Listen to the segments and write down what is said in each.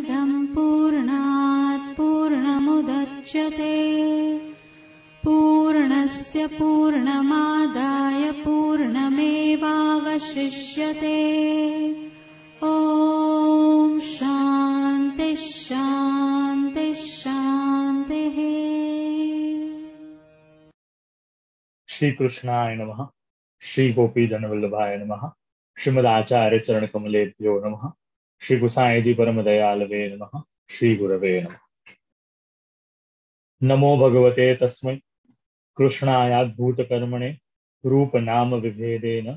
पूर्णमिदं पूर्णात् पूर्णमुदच्यते पूर्णस्य पूर्णमादाय पूर्णमेवावशिष्यते। ॐ शान्ति शान्ति शान्तिः। श्री कृष्णाय नमः। श्री गोपी जनवल्लभाय नमः। श्रीमदाचार्य चरण कमलेभ्यो नमः। श्री गुसाई जी परम दयालवे नमः। श्री गुरवे नमः। नमो भगवते तस्मै कृष्णायाद्भूत कर्मणे रूप नाम विभेदेन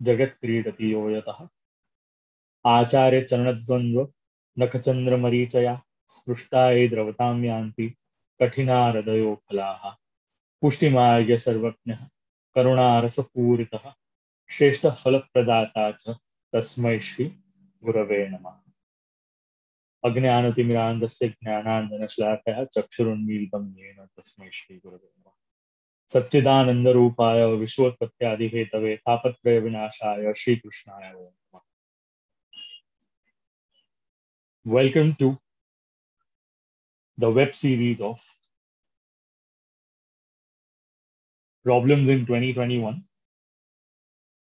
जगत् क्रीडति यो यतः। आचार्य चरणद्वन्द्व नखचंद्र मरीचया स्पृष्टाये द्रवतां यान्ति कठिना हृदयो फलाः। पुष्टिमार्ग सर्वज्ञः करुणारसपूरितः श्रेष्ठ फल प्रदाता च तस्मै श्री गुरवे नमः। अज्ञानतिमिरान्धस्य ज्ञानाञ्जनशलाकया चक्षुरुन्मीलितं येन तस्मै श्री गुरवे नमः। सच्चिदानन्दरूपाय विश्वोत्पत्त्यादिहेतवे तापत्रय विनाशाय श्रीकृष्णाय नमः। Welcome to the web series of Problems in 2021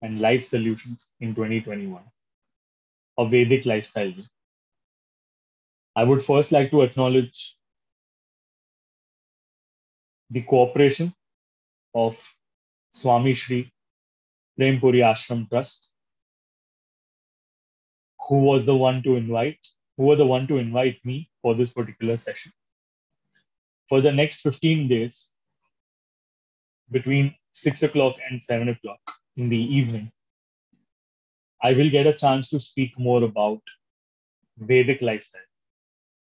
and Life Solutions in 2021, a Vedic lifestyle. I would first like to acknowledge the cooperation of Swami Shri Prempuri Ashram Trust, who were the one to invite me for this particular session. For the next 15 days, between 6 o'clock and 7 o'clock in the evening, I will get a chance to speak more about Vedic lifestyle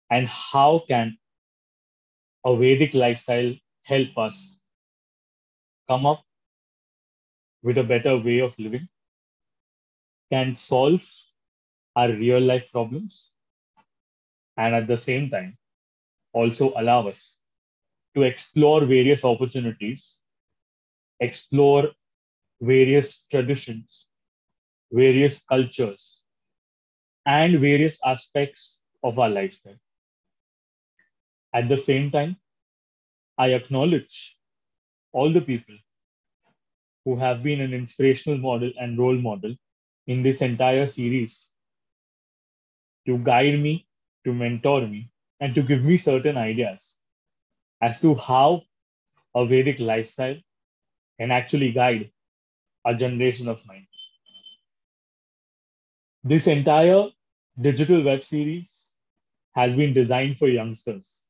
and how can a Vedic lifestyle help us come up with a better way of living, can solve our real life problems, and at the same time also allow us to explore various opportunities, explore various traditions, various cultures, and various aspects of our lifestyle. At the same time, I acknowledge all the people who have been an inspirational model and role model in this entire series to guide me, to mentor me, and to give me certain ideas as to how a Vedic lifestyle can actually guide a generation of mine. This entire digital web series has been designed for youngsters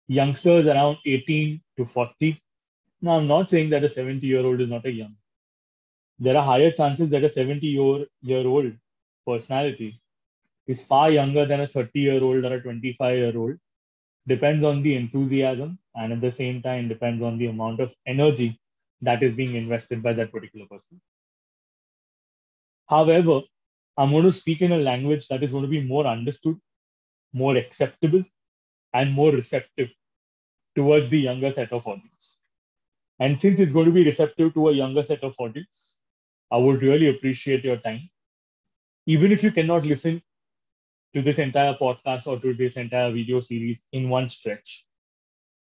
around 18 to 40. Now, I'm not saying that a 70-year-old is not a young. There are higher chances that a 70-year-old personality is far younger than a 30-year-old or a 25-year-old. Depends on the enthusiasm, and at the same time depends on the amount of energy that is being invested by that particular person. However, I'm going to speak in a language that is going to be more understood, more acceptable, and more receptive towards the younger set of audience. And since it's going to be receptive to a younger set of audience, I would really appreciate your time. Even if you cannot listen to this entire podcast or to this entire video series in one stretch,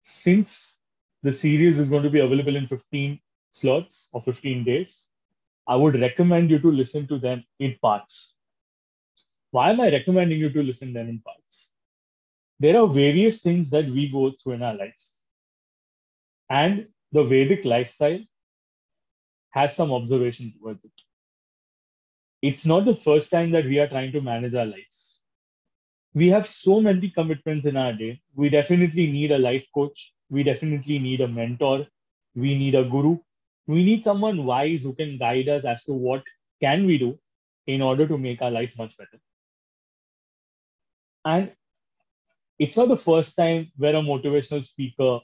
since the series is going to be available in 15 slots or 15 days, I would recommend you to listen to them in parts. Why am I recommending you to listen to them in parts? There are various things that we go through in our lives, and the Vedic lifestyle has some observation towards it. It's not the first time that we are trying to manage our lives. We have so many commitments in our day. We definitely need a life coach. We definitely need a mentor. We need a guru. We need someone wise who can guide us as to what can we do in order to make our life much better. And it's not the first time where a motivational speaker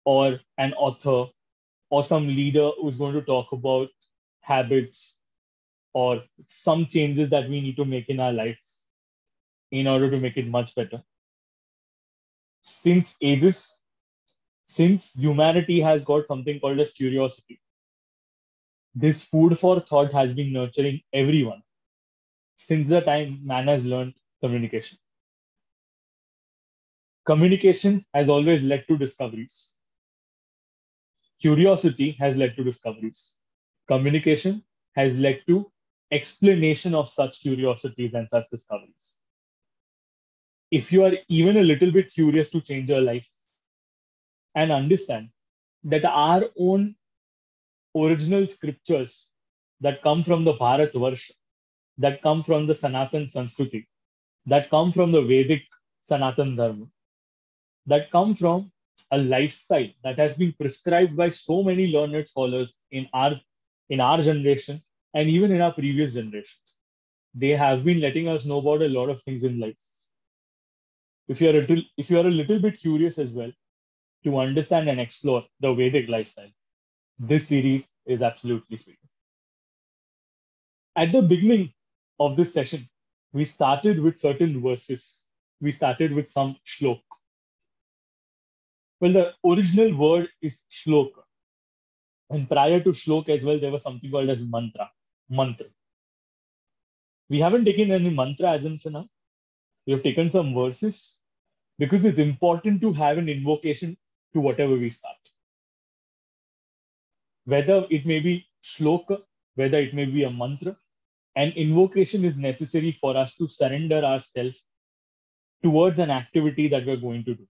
or an author or some leader who's going to talk about habits or some changes that we need to make in our life in order to make it much better. Since ages, since humanity has got something called as curiosity, this food for thought has been nurturing everyone since the time man has learned communication. Communication has always led to discoveries. Curiosity has led to discoveries. Communication has led to explanation of such curiosities and such discoveries. If you are even a little bit curious to change your life and understand that our own original scriptures that come from the Bharatvarsha, that come from the Sanatan Sanskriti, that come from the Vedic Sanatan Dharma, that come from a lifestyle that has been prescribed by so many learned scholars in our generation and even in our previous generations. They have been letting us know about a lot of things in life. If you are a little bit curious as well to understand and explore the Vedic lifestyle, this series is absolutely free. At the beginning of this session, we started with certain verses. We started with some shlok. Well, the original word is shloka. And prior to shlok as well, there was something called as mantra. We haven't taken any mantra as in for now. We have taken some verses because it's important to have an invocation to whatever we start. Whether it may be shloka, whether it may be a mantra, an invocation is necessary for us to surrender ourselves towards an activity that we're going to do.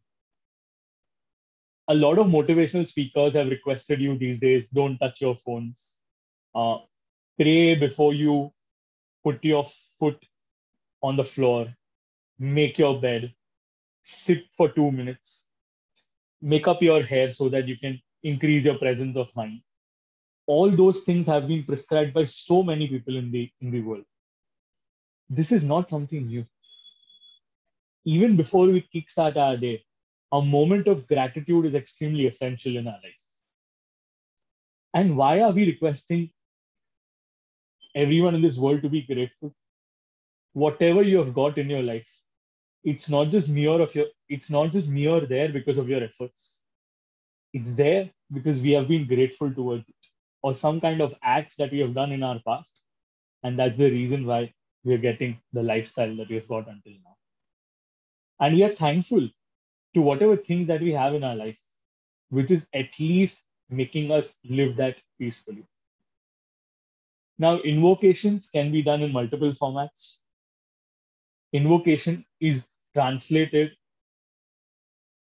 A lot of motivational speakers have requested you these days, don't touch your phones. Pray before you put your foot on the floor. Make your bed. Sit for 2 minutes. Make up your hair so that you can increase your presence of mind. All those things have been prescribed by so many people in the world. This is not something new. Even before we kickstart our day, a moment of gratitude is extremely essential in our life. And why are we requesting everyone in this world to be grateful? Whatever you have got in your life, it's not just mere there because of your efforts. It's there because we have been grateful towards it, or some kind of acts that we have done in our past. And that's the reason why we are getting the lifestyle that we have got until now. And we are thankful to whatever things that we have in our life, which is at least making us live that peacefully. Now, invocations can be done in multiple formats. Invocation is translated,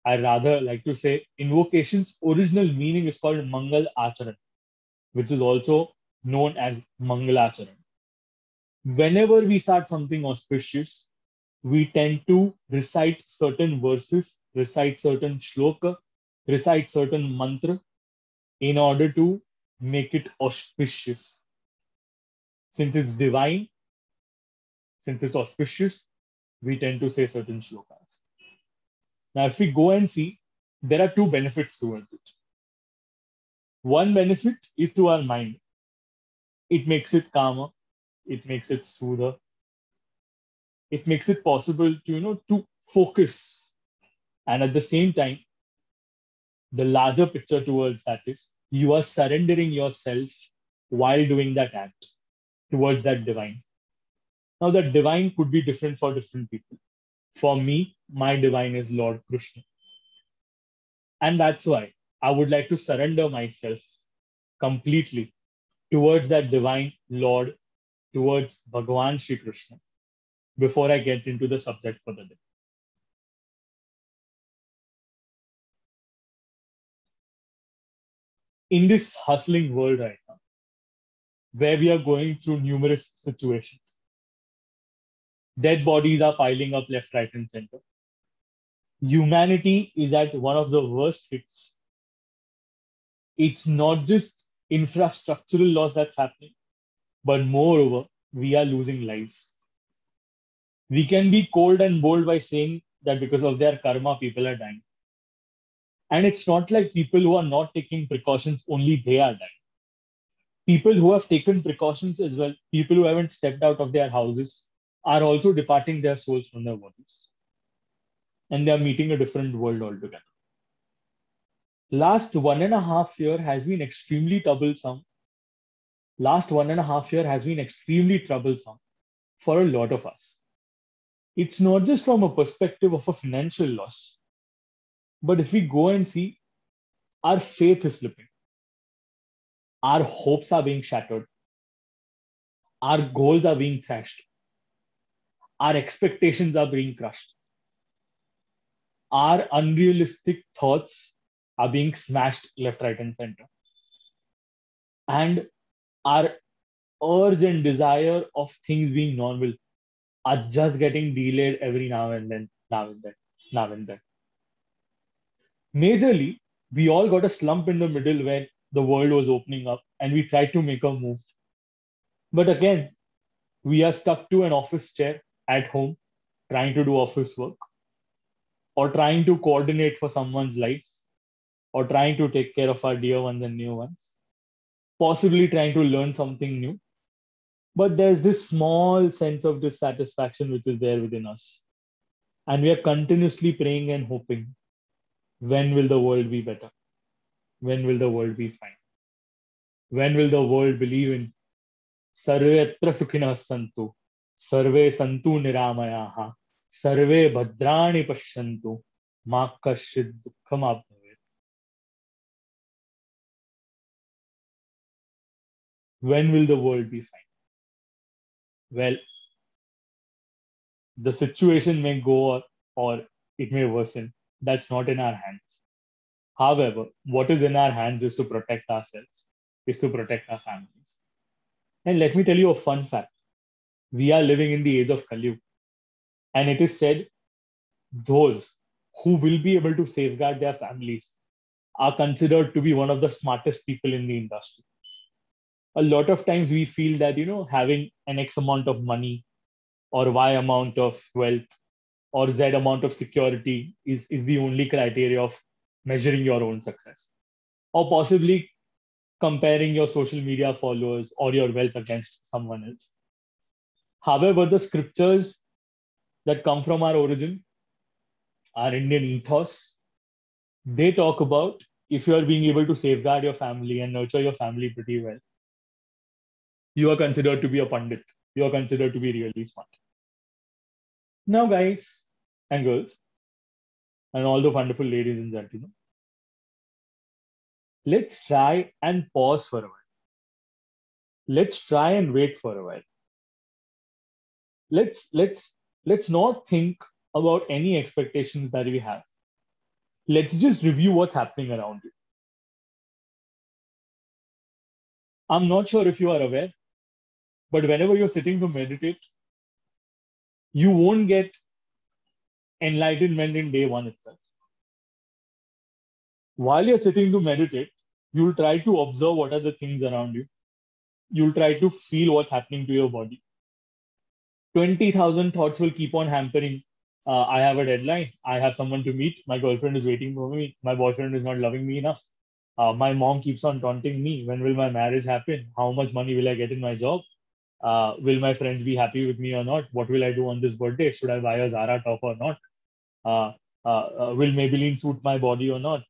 I rather like to say, invocation's original meaning is called Mangal Acharan, which is also known as Mangalacharan. Whenever we start something auspicious, we tend to recite certain verses, recite certain shloka, recite certain mantra in order to make it auspicious. Since it's divine, since it's auspicious, we tend to say certain shlokas. Now, if we go and see, there are two benefits towards it. One benefit is to our mind. It makes it calmer. It makes it soother. It makes it possible to focus. And at the same time, the larger picture towards that is you are surrendering yourself while doing that act towards that divine. Now, that divine could be different for different people. For me, my divine is Lord Krishna. And that's why I would like to surrender myself completely towards that divine Lord, towards Bhagavan Shri Krishna, before I get into the subject for the day. In this hustling world right now, where we are going through numerous situations, dead bodies are piling up left, right, and center. Humanity is at one of the worst hits. It's not just infrastructural loss that's happening, but moreover, we are losing lives. We can be cold and bold by saying that because of their karma, people are dying. And it's not like people who are not taking precautions, only they are dying. People who have taken precautions as well, people who haven't stepped out of their houses, are also departing their souls from their bodies. And they are meeting a different world altogether. Last 1.5 years has been extremely troublesome. Last 1.5 years has been extremely troublesome for a lot of us. It's not just from a perspective of a financial loss, But if we go and see, our faith is slipping. Our hopes are being shattered. Our goals are being thrashed. Our expectations are being crushed. Our unrealistic thoughts are being smashed left, right, and center. And our urge and desire of things being normal are just getting delayed every now and then. Majorly, we all got a slump in the middle when the world was opening up and we tried to make a move. But again, we are stuck to an office chair at home, trying to do office work, or trying to coordinate for someone's lives, or trying to take care of our dear ones and new ones, possibly trying to learn something new. But there's this small sense of dissatisfaction which is there within us. And we are continuously praying and hoping, when will the world be better? When will the world be fine? When will the world believe in Sarvetra Sukhinas Santu, Sarve Santu Niramayaha, Sarve Bhadrani Pashyantu, Ma Kaschid Dukkham Apnavet. When will the world be fine? Well, the situation may go or it may worsen. That's not in our hands. However, what is in our hands is to protect ourselves, is to protect our families. And let me tell you a fun fact. We are living in the age of Kali Yuga. And it is said those who will be able to safeguard their families are considered to be one of the smartest people in the industry. A lot of times we feel that, having an X amount of money or Y amount of wealth or Z amount of security is the only criteria of measuring your own success, or possibly comparing your social media followers or your wealth against someone else. However, the scriptures that come from our origin, our Indian ethos, they talk about if you are being able to safeguard your family and nurture your family pretty well, you are considered to be a Pandit. You are considered to be really smart. Now, guys and girls, and all the wonderful ladies and gentlemen, let's try and pause for a while. Let's try and wait for a while. Let's not think about any expectations that we have. Let's just review what's happening around you. I'm not sure if you are aware, but whenever you're sitting to meditate, you won't get enlightenment in day one itself. While you're sitting to meditate, you'll try to observe what are the things around you. You'll try to feel what's happening to your body. 20,000 thoughts will keep on hampering. I have a deadline. I have someone to meet. My girlfriend is waiting for me. My boyfriend is not loving me enough. My mom keeps on taunting me. When will my marriage happen? How much money will I get in my job? Will my friends be happy with me or not? What will I do on this birthday? Should I buy a Zara top or not? Will Maybelline suit my body or not?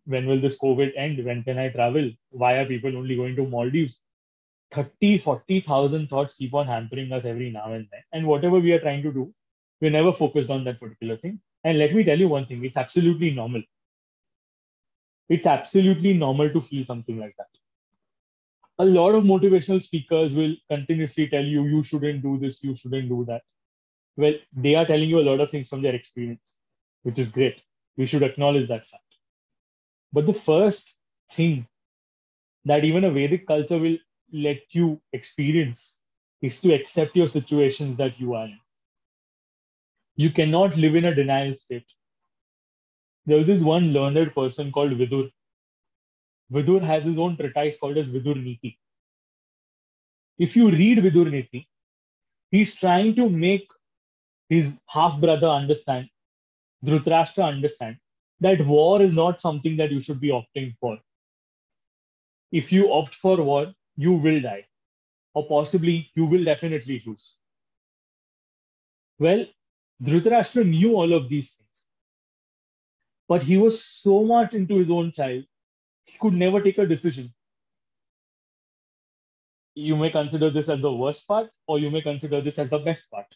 When will this COVID end? When can I travel? Why are people only going to Maldives? 30, 40,000 thoughts keep on hampering us every now and then. And whatever we are trying to do, we're never focused on that particular thing. And let me tell you one thing, it's absolutely normal. It's absolutely normal to feel something like that. A lot of motivational speakers will continuously tell you, you shouldn't do this, you shouldn't do that. Well, they are telling you a lot of things from their experience, which is great. We should acknowledge that fact. But the first thing that even a Vedic culture will let you experience is to accept your situations that you are in. You cannot live in a denial state. There was this one learned person called Vidur. Vidur has his own treatise called as Vidur Niti. If you read Vidur Niti, he's trying to make his half-brother understand, Dhritarashtra understand, that war is not something that you should be opting for. If you opt for war, you will die, or possibly you will definitely lose. Well, Dhritarashtra knew all of these things, but he was so much into his own child, he could never take a decision. You may consider this as the worst part, or you may consider this as the best part.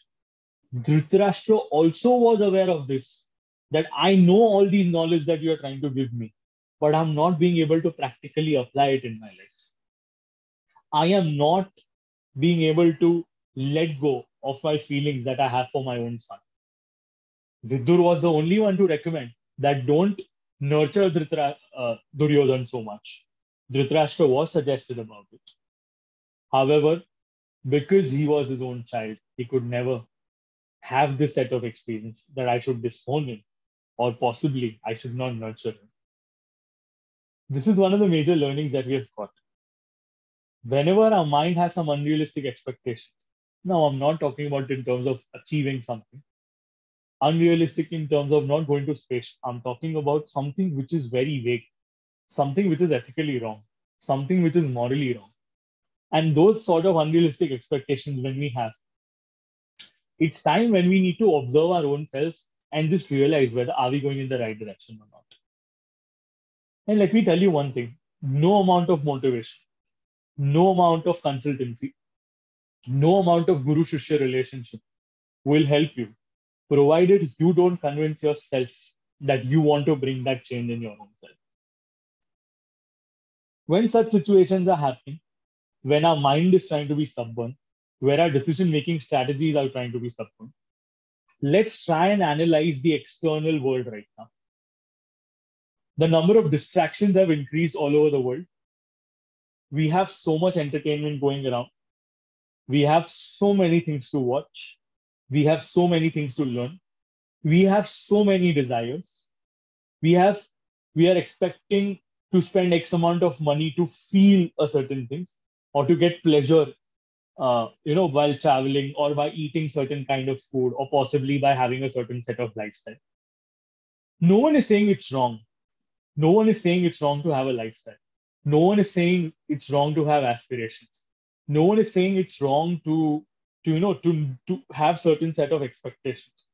Dhritarashtra also was aware of this, that I know all these knowledge that you are trying to give me, but I'm not being able to practically apply it in my life. I am not being able to let go of my feelings that I have for my own son. Vidur was the only one to recommend that don't nurture Duryodhan so much. Dhritarashtra was suggested about it. However, because he was his own child, he could never have this set of experience that I should disown him or possibly I should not nurture him. This is one of the major learnings that we have got. Whenever our mind has some unrealistic expectations, now I'm not talking about in terms of achieving something, unrealistic in terms of not going to space. I'm talking about something which is very vague, something which is ethically wrong, something which is morally wrong. And those sort of unrealistic expectations, when we have, it's time when we need to observe our own selves and just realize whether are we going in the right direction or not. And let me tell you one thing, no amount of motivation, no amount of consultancy, no amount of guru-shishya relationship will help you, provided you don't convince yourself that you want to bring that change in your own self. When such situations are happening, when our mind is trying to be stubborn, where our decision-making strategies are trying to be stubborn, let's try and analyze the external world right now. The number of distractions have increased all over the world. We have so much entertainment going around. We have so many things to watch. We have so many things to learn. We have so many desires. We are expecting to spend X amount of money to feel a certain thing or to get pleasure, while traveling or by eating certain kind of food or possibly by having a certain set of lifestyle. No one is saying it's wrong. No one is saying it's wrong to have a lifestyle. No one is saying it's wrong to have aspirations. No one is saying it's wrong to have certain set of expectations.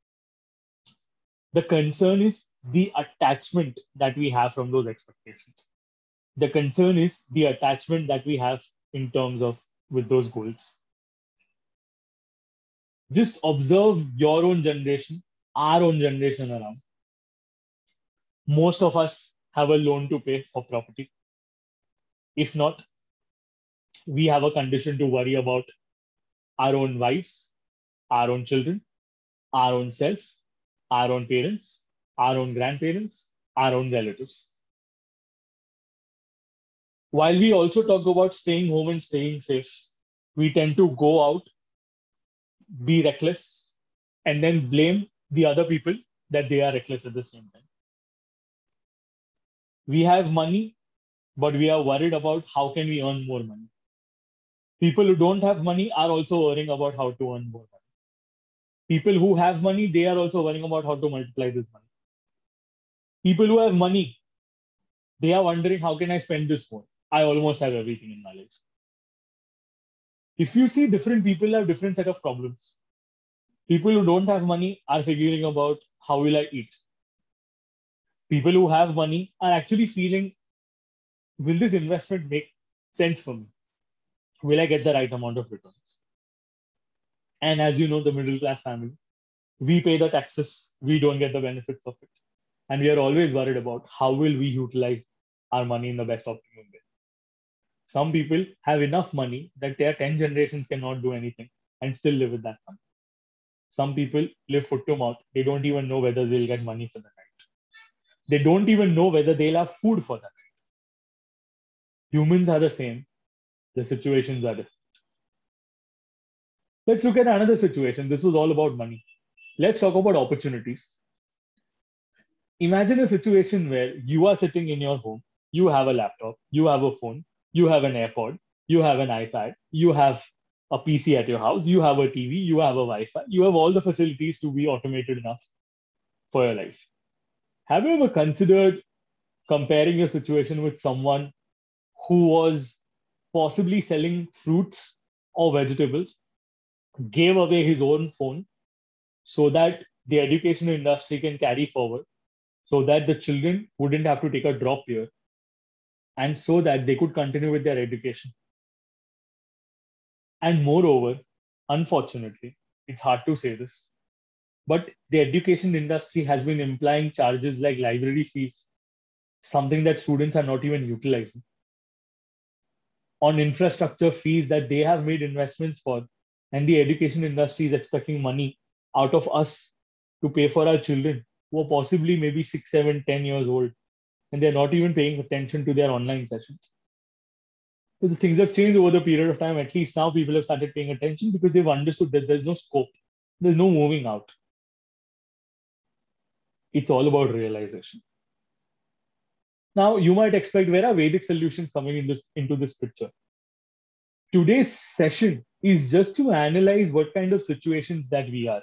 The concern is the attachment that we have from those expectations. The concern is the attachment that we have in terms of with those goals. Just observe your own generation, our own generation around. Most of us have a loan to pay for property. If not, we have a condition to worry about our own wives, our own children, our own self, our own parents, our own grandparents, our own relatives. While we also talk about staying home and staying safe, we tend to go out, be reckless, and then blame the other people that they are reckless at the same time. We have money, but we are worried about how can we earn more money. People who don't have money are also worrying about how to earn more money. People who have money, they are also worrying about how to multiply this money. People who have money, they are wondering, how can I spend this more? I almost have everything in my life. If you see, different people have different set of problems. People who don't have money are figuring about how will I eat. People who have money are actually feeling, will this investment make sense for me? Will I get the right amount of returns? And as you know, the middle class family, we pay the taxes, we don't get the benefits of it. And we are always worried about how will we utilize our money in the best optimum way. Some people have enough money that their 10 generations cannot do anything and still live with that money. Some people live foot to mouth. They don't even know whether they'll get money for the night. They don't even know whether they'll have food for the night. Humans are the same. The situations are different. Let's look at another situation. This was all about money. Let's talk about opportunities. Imagine a situation where you are sitting in your home. You have a laptop. You have a phone. You have an AirPod. You have an iPad. You have a PC at your house. You have a TV. You have a Wi-Fi. You have all the facilities to be automated enough for your life. Have you ever considered comparing your situation with someone who was possibly selling fruits or vegetables, gave away his own phone so that the education industry can carry forward, so that the children wouldn't have to take a drop here, and so that they could continue with their education? And moreover, unfortunately, it's hard to say this, But the education industry has been implying charges like library fees, something that students are not even utilizing, on infrastructure fees that they have made investments for, and the education industry is expecting money out of us to pay for our children who are possibly maybe 6, 7, 10 years old, and they're not even paying attention to their online sessions. So the things have changed over the period of time. At least now people have started paying attention because they've understood that there's no scope, there's no moving out. It's all about realization. Now, you might expect, where are Vedic solutions coming into this picture? Today's session is just to analyze what kind of situations that we are in.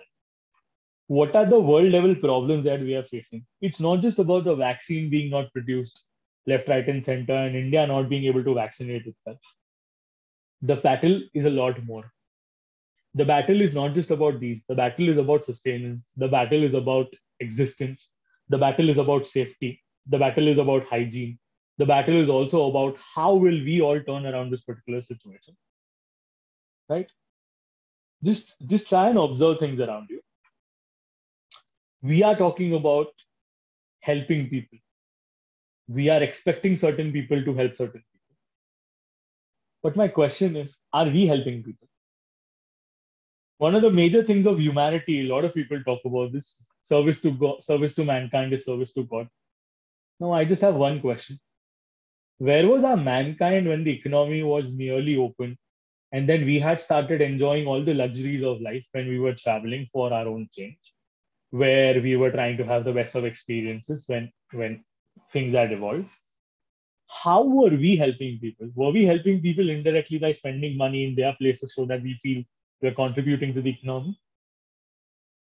What are the world level problems that we are facing? It's not just about the vaccine being not produced left, right, and center, and India not being able to vaccinate itself. The battle is a lot more. The battle is not just about these. The battle is about sustenance. The battle is about existence. The battle is about safety. The battle is about hygiene. The battle is also about how will we all turn around this particular situation, right? Just try and observe things around you. We are talking about helping people. We are expecting certain people to help certain people. But my question is, are we helping people? One of the major things of humanity, a lot of people talk about this: service to God, service to mankind is service to God. Now, I just have one question. Where was our mankind when the economy was nearly open, and then we had started enjoying all the luxuries of life when we were traveling for our own change, where we were trying to have the best of experiences when things had evolved? How were we helping people? Were we helping people indirectly by spending money in their places so that we feel we're contributing to the economy?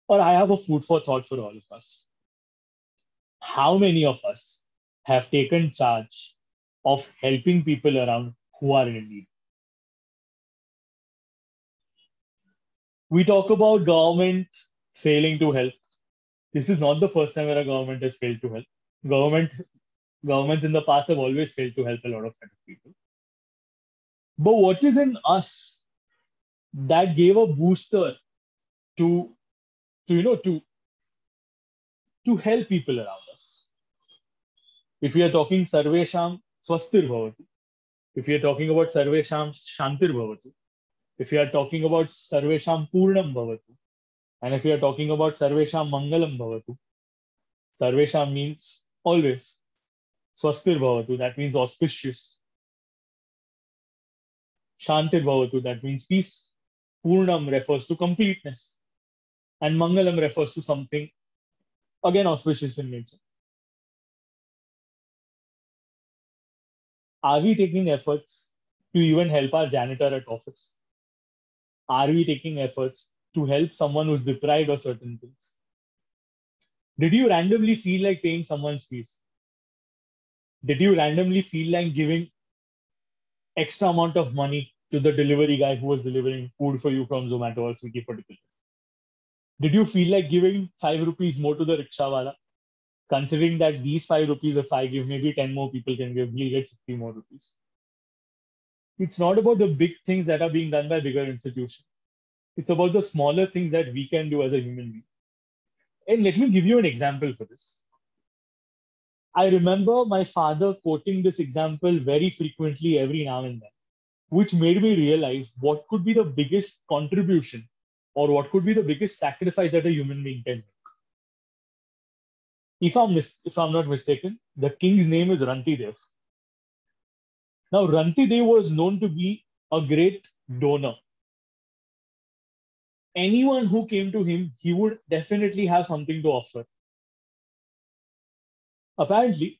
Or I have a food for thought for all of us. How many of us have taken charge of helping people around who are in need? We talk about government failing to help. This is not the first time where a government has failed to help. Governments in the past have always failed to help a lot of people. But what is in us that gave a booster to help people around us? If we are talking Sarvesham Swastir Bhavatu, if we are talking about Sarvesham Shantir Bhavatu, if we are talking about Sarvesham Purnam Bhavatu, and if we are talking about Sarvesham Mangalam Bhavatu, Sarvesham means always. Swastir Bhavatu, that means auspicious. Shantir Bhavatu, that means peace. Purnam refers to completeness. And Mangalam refers to something, again, auspicious in nature. Are we taking efforts to even help our janitor at office? Are we taking efforts to help someone who's deprived of certain things? Did you randomly feel like paying someone's fees? Did you randomly feel like giving extra amount of money to the delivery guy who was delivering food for you from Zomato or Swiggy particularly? Did you feel like giving 5 rupees more to the rickshawala? Considering that these 5 rupees, if I give, maybe 10 more people can give, he'll get 50 more rupees. It's not about the big things that are being done by bigger institutions. It's about the smaller things that we can do as a human being. And let me give you an example for this. I remember my father quoting this example very frequently every now and then, which made me realize what could be the biggest contribution or what could be the biggest sacrifice that a human being can make. If I'm not mistaken, the king's name is Rantidev. Now, Rantidev was known to be a great donor. Anyone who came to him, he would definitely have something to offer. Apparently,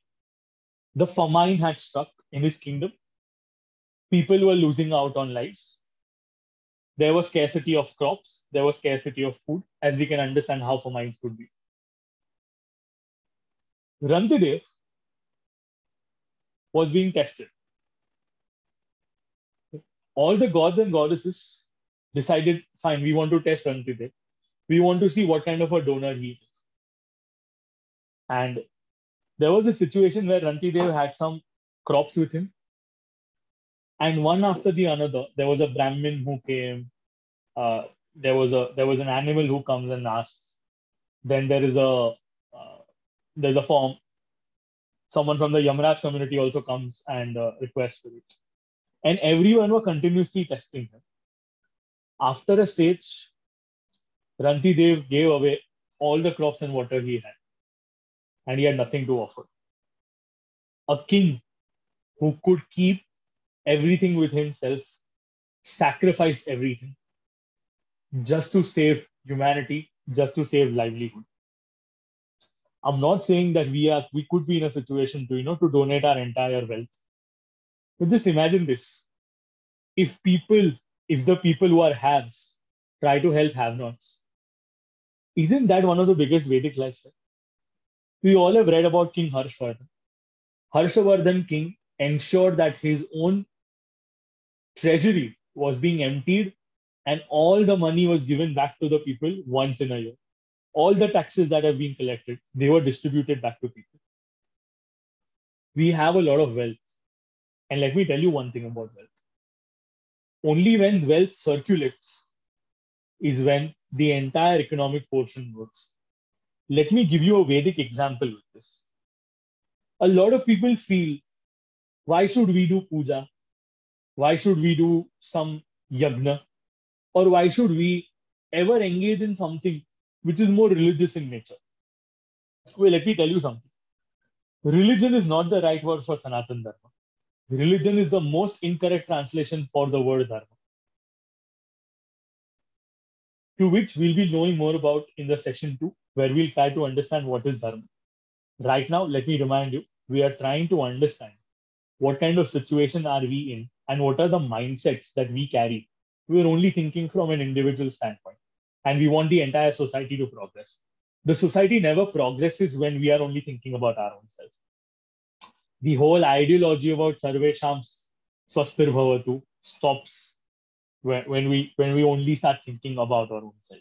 the famine had struck in his kingdom. People were losing out on lives. There was scarcity of crops. There was scarcity of food, as we can understand how famines could be. Rantidev was being tested. All the gods and goddesses decided, fine, we want to test Rantidev. We want to see what kind of a donor he is. And there was a situation where Rantidev had some crops with him. And one after the another, there was a Brahmin who came. There was an animal who comes and asks, Then there's a form. Someone from the Yamaraj community also comes and requests for it. And everyone were continuously testing him. After a stage, Rantidev gave away all the crops and water he had, and he had nothing to offer. A king who could keep everything with himself sacrificed everything just to save humanity, just to save livelihood. I'm not saying that we could be in a situation to donate our entire wealth. But just imagine this. If the people who are haves try to help have-nots, isn't that one of the biggest Vedic lifestyles? We all have read about King Harshvardhan. Harshavardhan king ensured that his own treasury was being emptied and all the money was given back to the people once in a year. All the taxes that have been collected, they were distributed back to people. We have a lot of wealth. And let me tell you one thing about wealth. Only when wealth circulates is when the entire economic portion works. Let me give you a Vedic example with this. A lot of people feel, why should we do puja? Why should we do some yagna? Or why should we ever engage in something which is more religious in nature? Well, let me tell you something. Religion is not the right word for Sanatana Dharma. Religion is the most incorrect translation for the word dharma, to which we'll be knowing more about in the session 2, where we'll try to understand what is dharma. Right now, let me remind you, we are trying to understand what kind of situation are we in and what are the mindsets that we carry. We are only thinking from an individual standpoint, and we want the entire society to progress. The society never progresses when we are only thinking about our own self. The whole ideology about Sarvesham Swastir Bhavatu stops when we only start thinking about our own self.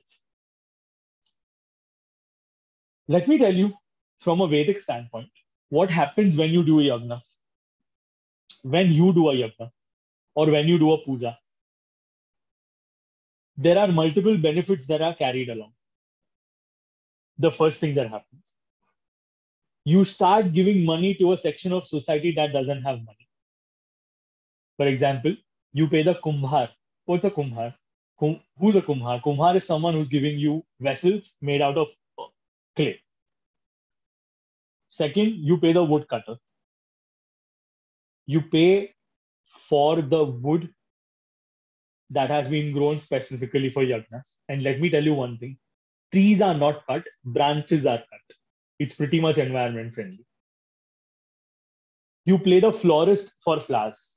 Let me tell you, from a Vedic standpoint, what happens when you do a yagna, when you do a yagna, or when you do a puja. There are multiple benefits that are carried along. The first thing that happens, you start giving money to a section of society that doesn't have money. For example, you pay the kumbhar. What's a kumbhar? Who's a kumbhar? Kumbhar is someone who's giving you vessels made out of clay. Second, you pay the woodcutter. You pay for the wood that has been grown specifically for yagnas. And let me tell you one thing. Trees are not cut, branches are cut. It's pretty much environment friendly. You pay the florist for flowers.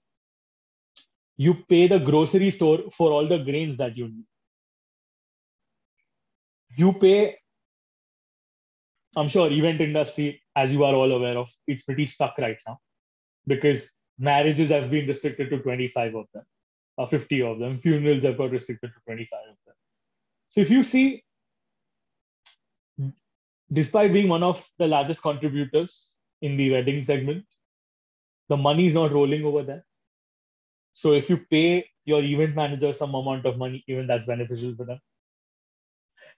You pay the grocery store for all the grains that you need. You pay, I'm sure event industry, as you are all aware of, it's pretty stuck right now because marriages have been restricted to 25 of them, or 50 of them. Funerals have got restricted to 25 of them. So if you see, despite being one of the largest contributors in the wedding segment, the money is not rolling over there. So if you pay your event manager some amount of money, even that's beneficial for them.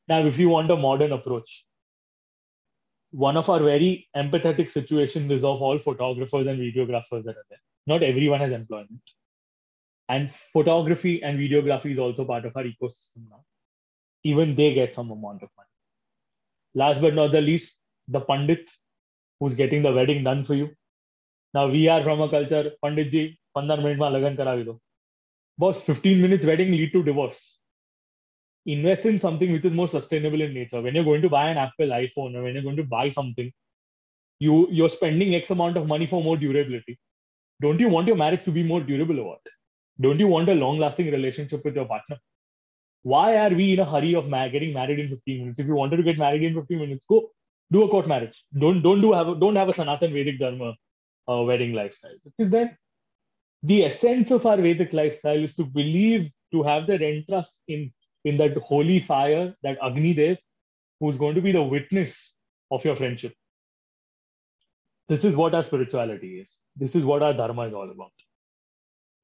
Now, if you want a modern approach, one of our very empathetic situations is of all photographers and videographers that are there. Not everyone has employment. And photography and videography is also part of our ecosystem now. Even they get some amount of money. Last but not the least, the Pandit who's getting the wedding done for you. Now we are from a culture, Pandit ji, 15 minutes ma lagan karavi do. Boss, 15 minutes wedding lead to divorce. Invest in something which is more sustainable in nature. When you're going to buy an Apple iPhone or when you're going to buy something, you're spending X amount of money for more durability. Don't you want your marriage to be more durable or what? Don't you want a long-lasting relationship with your partner? Why are we in a hurry of getting married in 15 minutes? If you wanted to get married in 15 minutes, go do a court marriage. Don't have a Sanatan Vedic Dharma wedding lifestyle. Because then the essence of our Vedic lifestyle is to believe, to have that entrust in that holy fire, that Agni Dev, who's going to be the witness of your friendship. This is what our spirituality is. This is what our dharma is all about.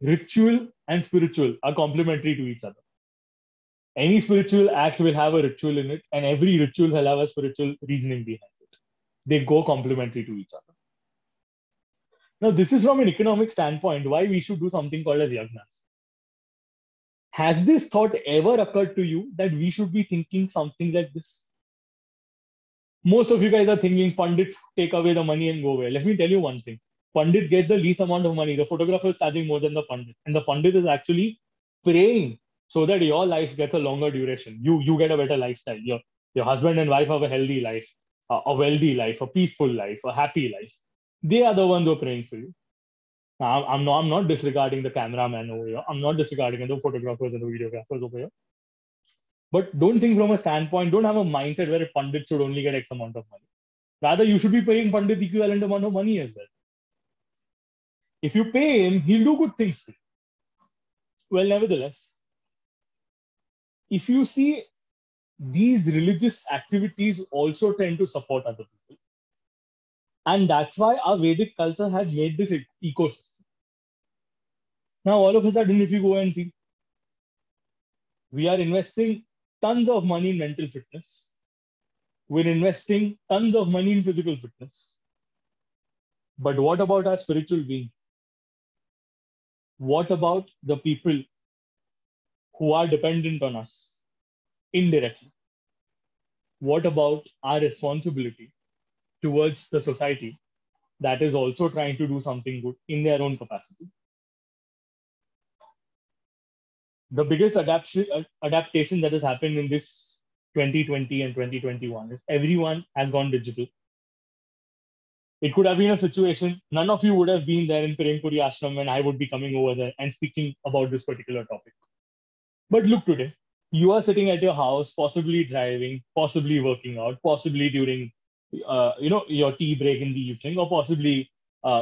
Ritual and spiritual are complementary to each other. Any spiritual act will have a ritual in it, and every ritual will have a spiritual reasoning behind it. They go complementary to each other. Now, this is from an economic standpoint why we should do something called as yagnas. Has this thought ever occurred to you that we should be thinking something like this? Most of you guys are thinking Pandits take away the money and go away. Let me tell you one thing. Pandit gets the least amount of money. The photographer is charging more than the Pandit. And the Pandit is actually praying so that your life gets a longer duration. You get a better lifestyle. Your husband and wife have a healthy life, a wealthy life, a peaceful life, a happy life. They are the ones who are praying for you. Now, I'm not disregarding the cameraman over here. I'm not disregarding the photographers and the videographers over here. But don't think from a standpoint, don't have a mindset where a Pandit should only get X amount of money. Rather, you should be paying Pandit the equivalent amount of money as well. If you pay him, he'll do good things for you. Well, nevertheless, if you see, these religious activities also tend to support other people. And that's why our Vedic culture has made this ecosystem. Now, all of a sudden, if you go and see, we are investing tons of money in mental fitness. We're investing tons of money in physical fitness. But what about our spiritual being? What about the people who are dependent on us indirectly? What about our responsibility towards the society that is also trying to do something good in their own capacity? The biggest adaptation that has happened in this 2020 and 2021 is everyone has gone digital. It could have been a situation, none of you would have been there in Prempuri Ashram and I would be coming over there and speaking about this particular topic. But look today, you are sitting at your house, possibly driving, possibly working out, possibly during your tea break in the evening, or possibly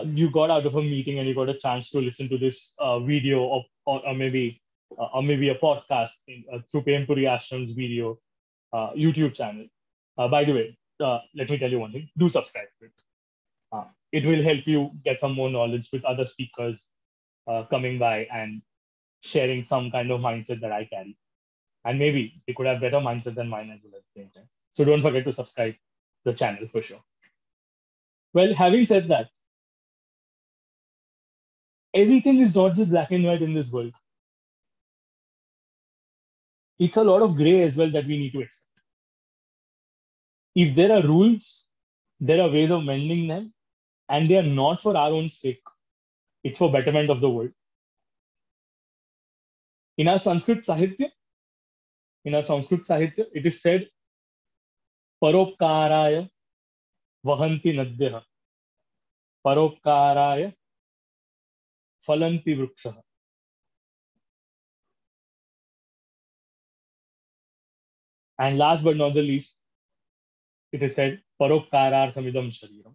you got out of a meeting and you got a chance to listen to this video or maybe a podcast through Prempuri Ashram's video YouTube channel. By the way, let me tell you one thing, do subscribe to it. It will help you get some more knowledge with other speakers coming by and sharing some kind of mindset that I carry. And maybe they could have better mindset than mine as well at the same time. So don't forget to subscribe the channel for sure. Well, having said that, everything is not just black and white in this world. It's a lot of gray as well that we need to accept. If there are rules, there are ways of mending them, and they are not for our own sake. It's for betterment of the world. In our Sanskrit Sahitya, it is said, Paropkaraya vahanti nadyaha, Paropkaraya phalanti vrukshaha. And last but not the least, it is said, Paropkararthamidam shariram.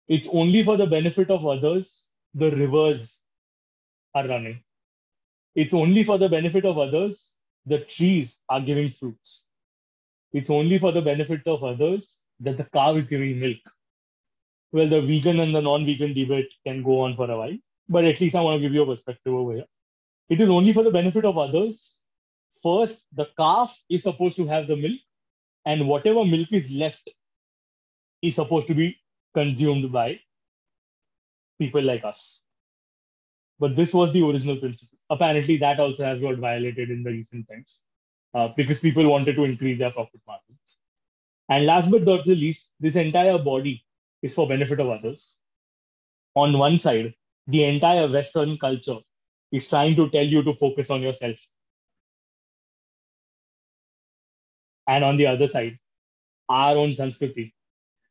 It's only for the benefit of others the rivers are running. It's only for the benefit of others the trees are giving fruits. It's only for the benefit of others that the cow is giving milk. Well, the vegan and the non-vegan debate can go on for a while, but at least I want to give you a perspective over here. It is only for the benefit of others. First, the calf is supposed to have the milk, and whatever milk is left is supposed to be consumed by people like us. But this was the original principle. Apparently, that also has got violated in the recent times because people wanted to increase their profit margins. And last but not the least, this entire body is for benefit of others. On one side, the entire Western culture is trying to tell you to focus on yourself. And on the other side, our own Sanskriti,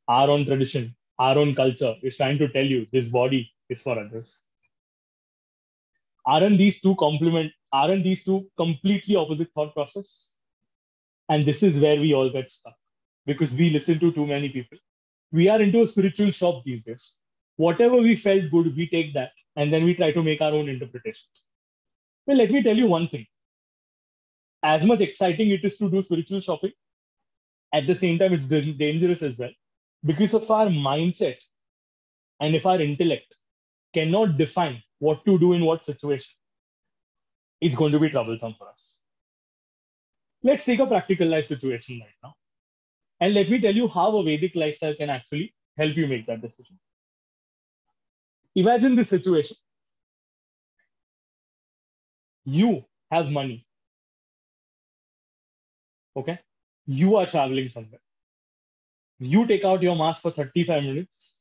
our own tradition, our own culture is trying to tell you this body is for others. Aren't these two completely opposite thought process? And this is where we all get stuck because we listen to too many people. We are into a spiritual shop these days. Whatever we felt good, we take that and then we try to make our own interpretations. Well, let me tell you one thing. As much exciting it is to do spiritual shopping, at the same time, it's dangerous as well. Because if our mindset and if our intellect cannot define what to do in what situation, it's going to be troublesome for us. Let's take a practical life situation right now. And let me tell you how a Vedic lifestyle can actually help you make that decision. Imagine this situation. You have money. Okay? You are traveling somewhere. You take out your mask for 35 minutes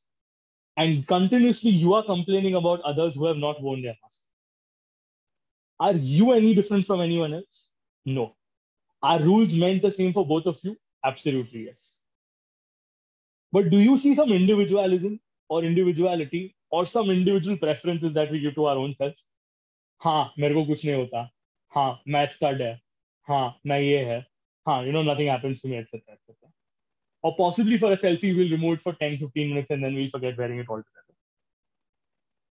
and continuously you are complaining about others who have not worn their mask. Are you any different from anyone else? No. Are rules meant the same for both of you? Absolutely yes. But do you see some individualism or individuality or some individual preferences that we give to our own self? हाँ मेरे को कुछ नहीं होता, हाँ match का डर, हाँ मैं ये है, हाँ nothing happens to me, etc. etc. Or possibly for a selfie, we'll remove it for 10-15 minutes and then we'll forget wearing it altogether.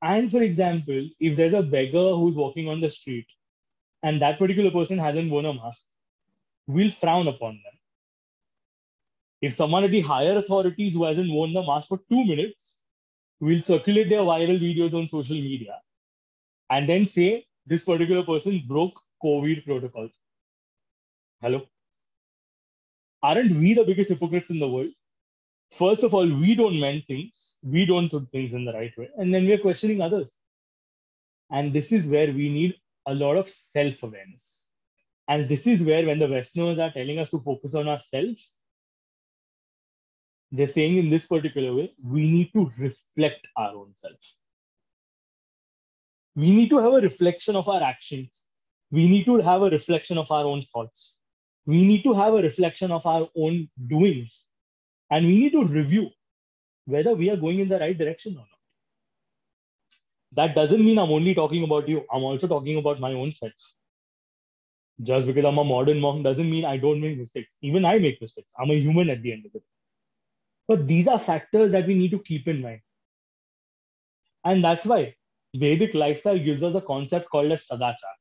And for example, if there's a beggar who's walking on the street and that particular person hasn't worn a mask, we'll frown upon them. If someone at the higher authorities who hasn't worn the mask for 2 minutes, we'll circulate their viral videos on social media and then say this particular person broke COVID protocols. Hello? Aren't we the biggest hypocrites in the world? First of all, we don't mend things. We don't put things in the right way. And then we're questioning others. And this is where we need a lot of self-awareness. And this is where when the Westerners are telling us to focus on ourselves, they're saying in this particular way, we need to reflect our own self. We need to have a reflection of our actions. We need to have a reflection of our own thoughts. We need to have a reflection of our own doings. And we need to review whether we are going in the right direction or not. That doesn't mean I'm only talking about you. I'm also talking about my own self. Just because I'm a modern monk doesn't mean I don't make mistakes. Even I make mistakes. I'm a human at the end of it. But these are factors that we need to keep in mind. And that's why Vedic lifestyle gives us a concept called as Sadachar.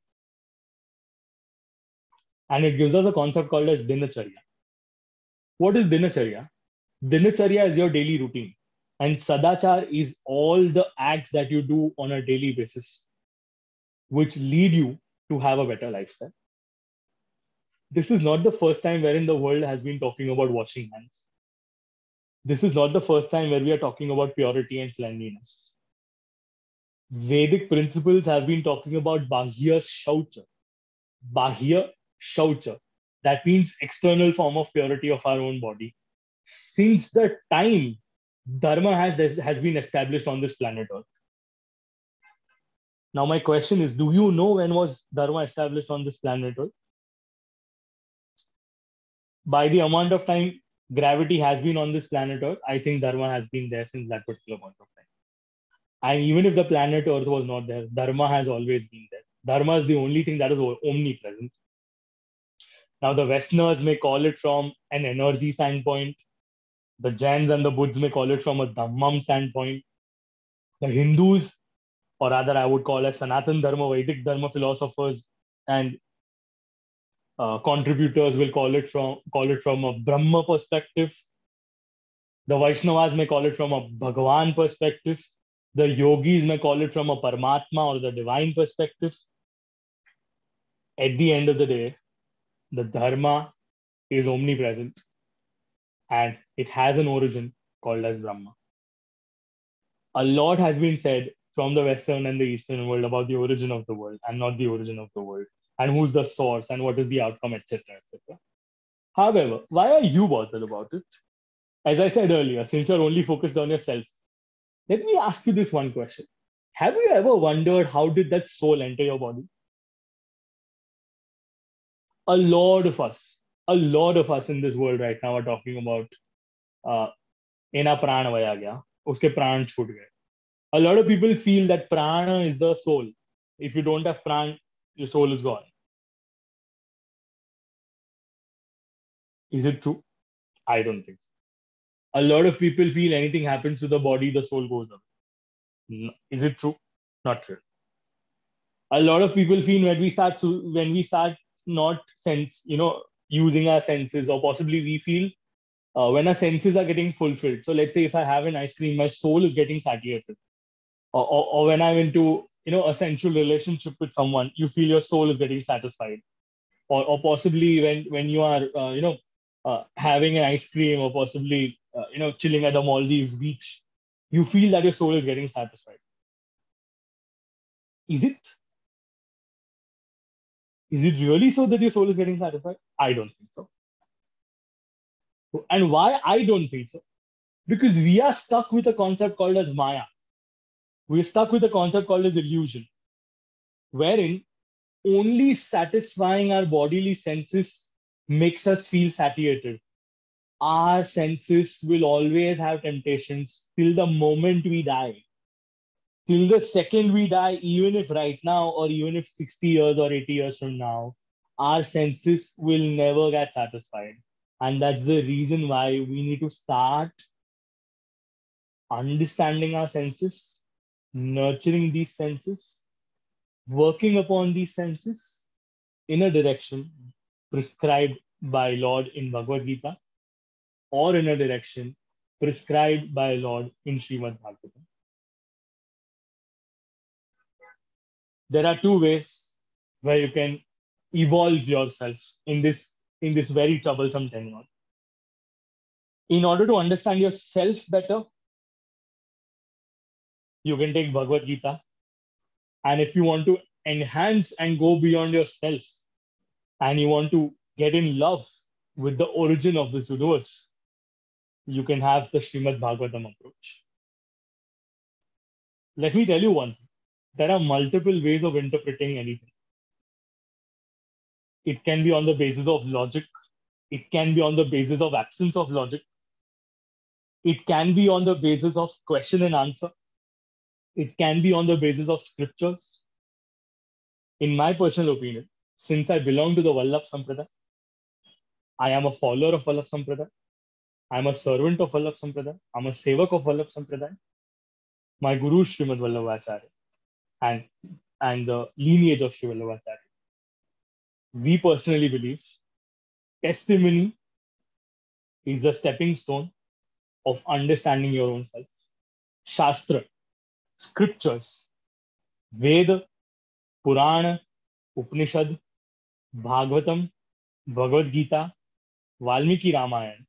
And it gives us a concept called as Dinacharya. What is Dinacharya? Dinacharya is your daily routine. And Sadachar is all the acts that you do on a daily basis, which lead you to have a better lifestyle. This is not the first time wherein the world has been talking about washing hands. This is not the first time where we are talking about purity and cleanliness. Vedic principles have been talking about Bahya Shaucha. Bahya Shaucha. That means external form of purity of our own body. Since the time Dharma has been established on this planet Earth. Now my question is, do you know when was Dharma established on this planet Earth? By the amount of time gravity has been on this planet Earth, I think Dharma has been there since that particular point of time. And even if the planet Earth was not there, Dharma has always been there. Dharma is the only thing that is omnipresent. Now, the Westerners may call it from an energy standpoint. The Jains and the Buddhists may call it from a Dhammam standpoint. The Hindus, or rather I would call as Sanatan Dharma, Vedic Dharma philosophers and contributors will call it from a Brahma perspective. The Vaishnavas may call it from a Bhagavan perspective. The yogis may call it from a Paramatma or the divine perspective. At the end of the day, the Dharma is omnipresent and it has an origin called as Brahma. A lot has been said from the Western and the Eastern world about the origin of the world and not the origin of the world, and who's the source and what is the outcome, etc., etc. However, why are you bothered about it? As I said earlier, since you're only focused on yourself, let me ask you this one question. Have you ever wondered how did that soul enter your body? A lot of us in this world right now are talking about ena prana vaya gaya, uske pran chhut gaye. A lot of people feel that prana is the soul. If you don't have pran, your soul is gone. Is it true? I don't think so. A lot of people feel anything happens to the body, the soul goes up. No. Is it true? Not true. A lot of people feel when we start not using our senses, or possibly we feel when our senses are getting fulfilled. So let's say if I have an ice cream, my soul is getting satiated. Or when I'm into a sensual relationship with someone, you feel your soul is getting satisfied. or possibly when you are having an ice cream, or possibly chilling at the Maldives beach, you feel that your soul is getting satisfied. Is it? Is it really so that your soul is getting satisfied? I don't think so. And why I don't think so? Because we are stuck with a concept called as Maya. We're stuck with a concept called as illusion, wherein only satisfying our bodily senses makes us feel satiated. Our senses will always have temptations till the moment we die. Till the second we die, even if right now, or even if 60 years or 80 years from now, our senses will never get satisfied. And that's the reason why we need to start understanding our senses, nurturing these senses, working upon these senses in a direction prescribed by Lord in Bhagavad Gita, or in a direction prescribed by Lord in Srimad Bhagavatam. There are two ways where you can evolve yourself in this very troublesome tenure. In order to understand yourself better, you can take Bhagavad Gita. And if you want to enhance and go beyond yourself, and you want to get in love with the origin of this universe, you can have the Srimad Bhagavatam approach. Let me tell you one thing. There are multiple ways of interpreting anything. It can be on the basis of logic. It can be on the basis of absence of logic. It can be on the basis of question and answer. It can be on the basis of scriptures. In my personal opinion, since I belong to the Vallabh Sampradaya, I am a follower of Vallabh Sampradaya. I am a servant of Vallabh Sampradaya. I am a sevak of Vallabh Sampradaya. My guru is Srimad Vallabhacharya, and the lineage of Sri Vallabhacharya. We personally believe testimony is the stepping stone of understanding your own self. Shastra, scriptures, Veda, Purana, Upanishad, Bhagavatam, Bhagavad Gita, Valmiki Ramayana,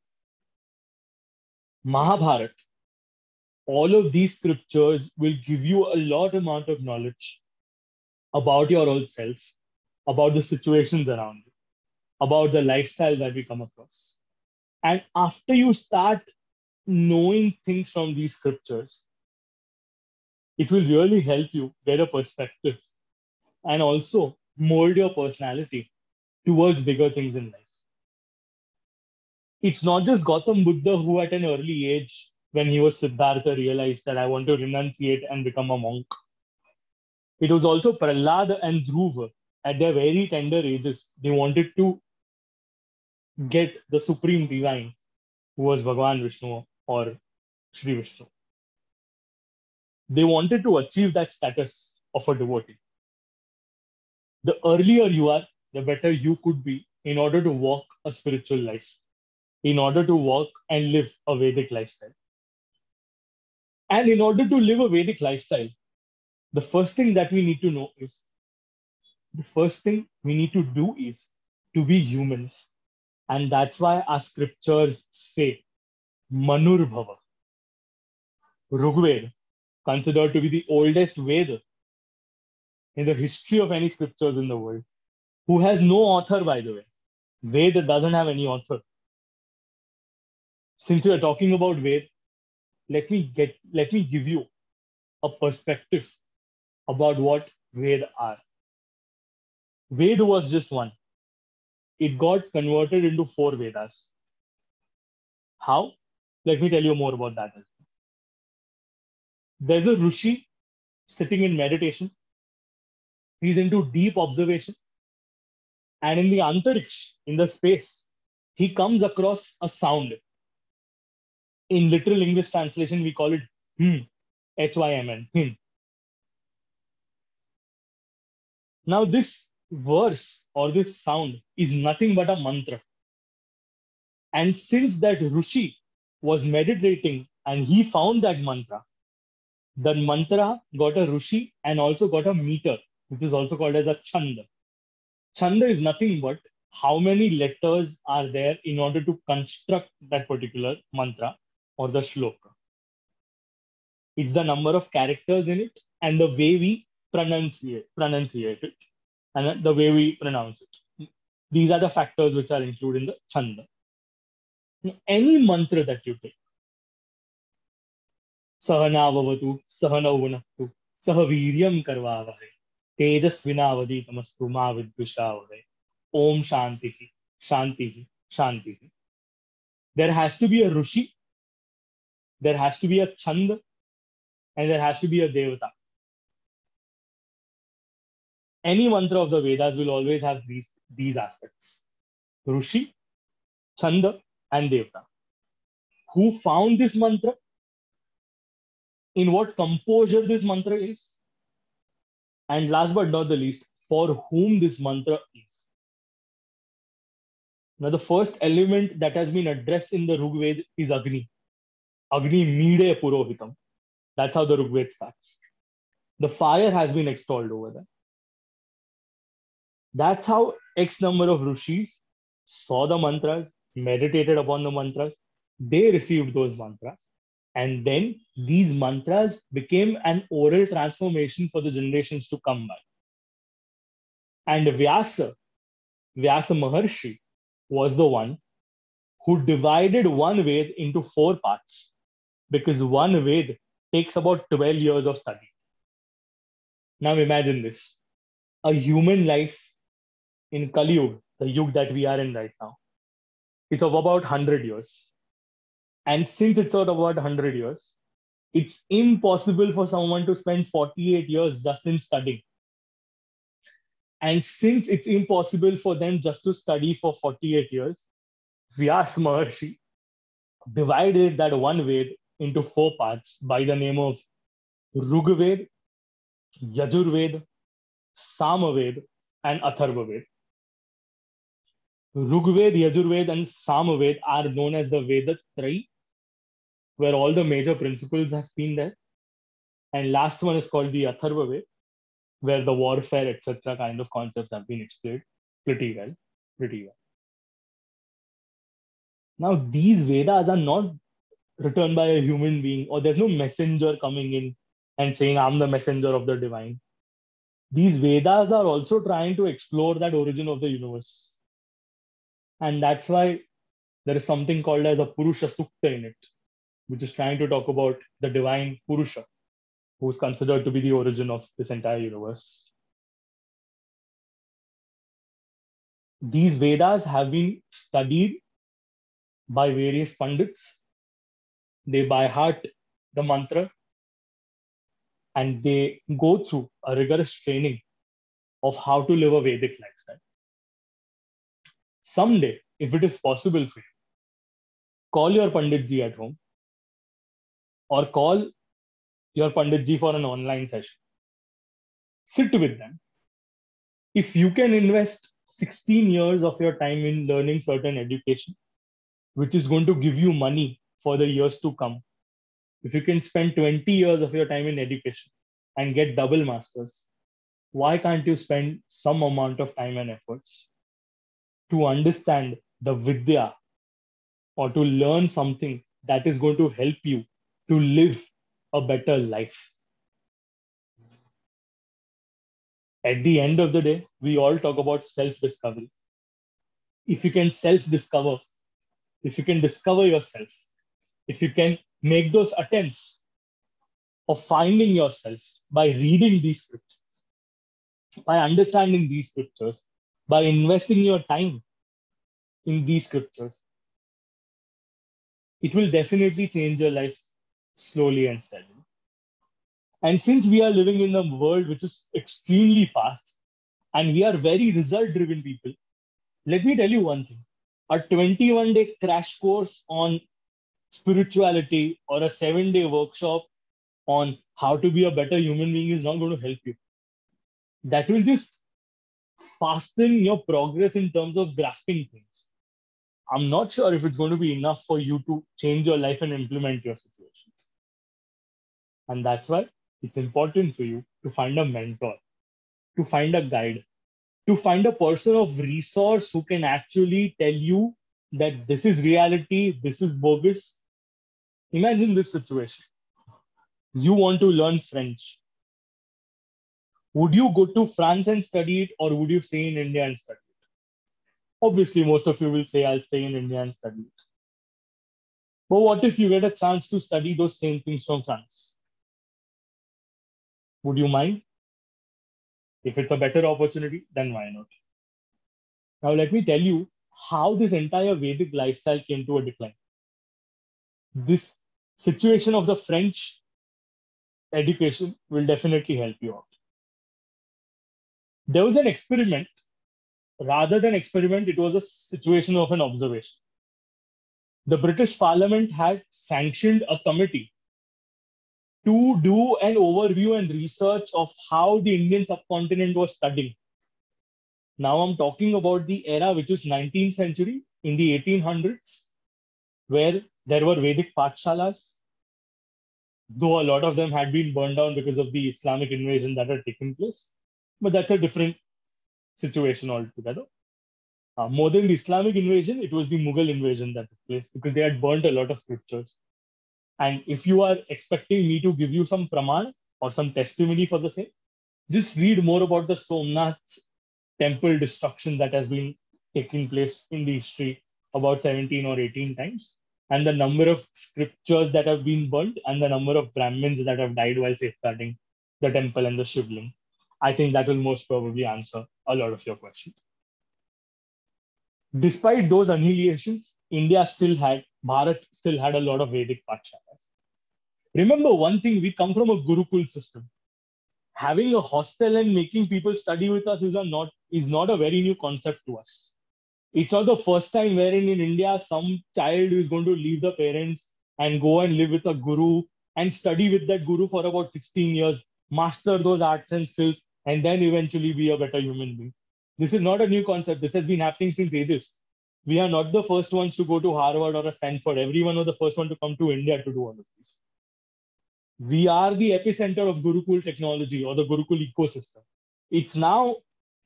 Mahabharata, all of these scriptures will give you a lot amount of knowledge about your own self, about the situations around you, about the lifestyle that we come across. And after you start knowing things from these scriptures, it will really help you get a perspective and also mold your personality towards bigger things in life. It's not just Gautam Buddha who at an early age, when he was Siddhartha, realized that I want to renunciate and become a monk. It was also Prahlad and Dhruva at their very tender ages. They wanted to get the supreme divine, who was Bhagavan Vishnu or Sri Vishnu. They wanted to achieve that status of a devotee. The earlier you are, the better you could be in order to walk a spiritual life, in order to walk and live a Vedic lifestyle. And in order to live a Vedic lifestyle, the first thing that we need to know is, the first thing we need to do is to be humans. And that's why our scriptures say, Manur Bhava. Rigveda, considered to be the oldest Veda in the history of any scriptures in the world, who has no author, by the way. Veda doesn't have any author. Since we are talking about Veda, let me give you a perspective about what Veda are. Veda was just one. It got converted into 4 Vedas. How? Let me tell you more about that. There's a Rishi sitting in meditation. He's into deep observation. And in the Antariksh, in the space, he comes across a sound. In literal English translation, we call it H-Y-M-N, hymn. Now, this verse or this sound is nothing but a mantra. And since that Rishi was meditating and he found that mantra got a Rishi and also got a meter, which is also called as a Chanda. Chanda is nothing but how many letters are there in order to construct that particular mantra or the shloka. It's the number of characters in it and the way we pronunciate it and the way we pronounce it. These are the factors which are included in the chanda. Any mantra that you take, Sahana Vavatu, Sahana Vunaktu, Sahaviryam Karvavahe, Tejasvinavaditamastu Ma Vidvishavahe, Om Shantihi, Shantihi, Shantihi. There has to be a Rushi, there has to be a Chanda, and there has to be a Devata. Any mantra of the Vedas will always have these aspects. Rushi, Chanda, and Devata. Who found this mantra? In what composure this mantra is? And last but not the least, for whom this mantra is. Now, the first element that has been addressed in the Rig Veda is Agni. Agni Mide Purohitam. That's how the Rig Veda starts. The fire has been extolled over there. That's how X number of Rishis saw the mantras, meditated upon the mantras. They received those mantras. And then these mantras became an oral transformation for the generations to come by. And Vyasa Maharshi, was the one who divided one Ved into 4 parts, because one Ved takes about 12 years of study. Now imagine this. A human life in Kali Yuga, the Yuga that we are in right now, is of about 100 years. And since it's of about 100 years, it's impossible for someone to spend 48 years just in studying. And since it's impossible for them just to study for 48 years, Vyasa Maharshi divided that one Ved into 4 parts by the name of Rig Veda, Yajur Veda, Sama Veda, and Atharva Veda. Rig Veda, Yajur Veda, and Sama Veda are known as the Veda Trayi, where all the major principles have been there. And last one is called the Atharva Veda, where the warfare, etc. kind of concepts have been explained pretty well. Now, these Vedas are not written by a human being, or there's no messenger coming in and saying, I'm the messenger of the divine. These Vedas are also trying to explore that origin of the universe. And that's why there is something called as a Purusha Sukta in it, which is trying to talk about the divine Purusha, who is considered to be the origin of this entire universe. These Vedas have been studied by various Pandits. They by heart the mantra, and they go through a rigorous training of how to live a Vedic lifestyle. Someday, if it is possible for you, call your Panditji at home, or call your Panditji for an online session. Sit with them. If you can invest 16 years of your time in learning certain education, which is going to give you money for the years to come, if you can spend 20 years of your time in education and get double masters, why can't you spend some amount of time and efforts to understand the Vidya, or to learn something that is going to help you to live a better life? At the end of the day, we all talk about self-discovery. If you can self-discover, if you can discover yourself, if you can make those attempts of finding yourself by reading these scriptures, by understanding these scriptures, by investing your time in these scriptures, it will definitely change your life slowly and steadily. And since we are living in a world which is extremely fast, and we are very result-driven people, let me tell you one thing. A 21-day crash course on spirituality or a 7-day workshop on how to be a better human being is not going to help you. That will just fasten your progress in terms of grasping things. I'm not sure if it's going to be enough for you to change your life and implement your situations. And that's why it's important for you to find a mentor, to find a guide, to find a person of resource who can actually tell you that this is reality, this is bogus. Imagine this situation. You want to learn French. Would you go to France and study it, or would you stay in India and study it? Obviously, most of you will say, I'll stay in India and study it. But what if you get a chance to study those same things from France? Would you mind? If it's a better opportunity, then why not? Now, let me tell you how this entire Vedic lifestyle came to a decline. This situation of the French education will definitely help you out. There was an experiment. Rather than experiment, it was a situation of an observation. The British Parliament had sanctioned a committee to do an overview and research of how the Indian subcontinent was studying. Now I'm talking about the era which is 19th century, in the 1800s, where there were Vedic Pathshalas, though a lot of them had been burned down because of the Islamic invasion that had taken place. But that's a different situation altogether. More than the Islamic invasion, it was the Mughal invasion that took place because they had burnt a lot of scriptures. And if you are expecting me to give you some praman or some testimony for the same, just read more about the Somnath temple destruction that has been taking place in the history about 17 or 18 times, and the number of scriptures that have been burnt and the number of Brahmins that have died while safeguarding the temple and the Shivling. I think that will most probably answer a lot of your questions. Despite those annihilations, Bharat still had a lot of Vedic Pathshalas. Remember one thing, we come from a Gurukul system. Having a hostel and making people study with us is not a very new concept to us. It's not the first time wherein in India, some child is going to leave the parents and go and live with a guru and study with that guru for about 16 years, master those arts and skills, and then eventually be a better human being. This is not a new concept. This has been happening since ages. We are not the first ones to go to Harvard or a Stanford. Everyone was the first one to come to India to do all of this. We are the epicenter of Gurukul technology or the Gurukul ecosystem. It's now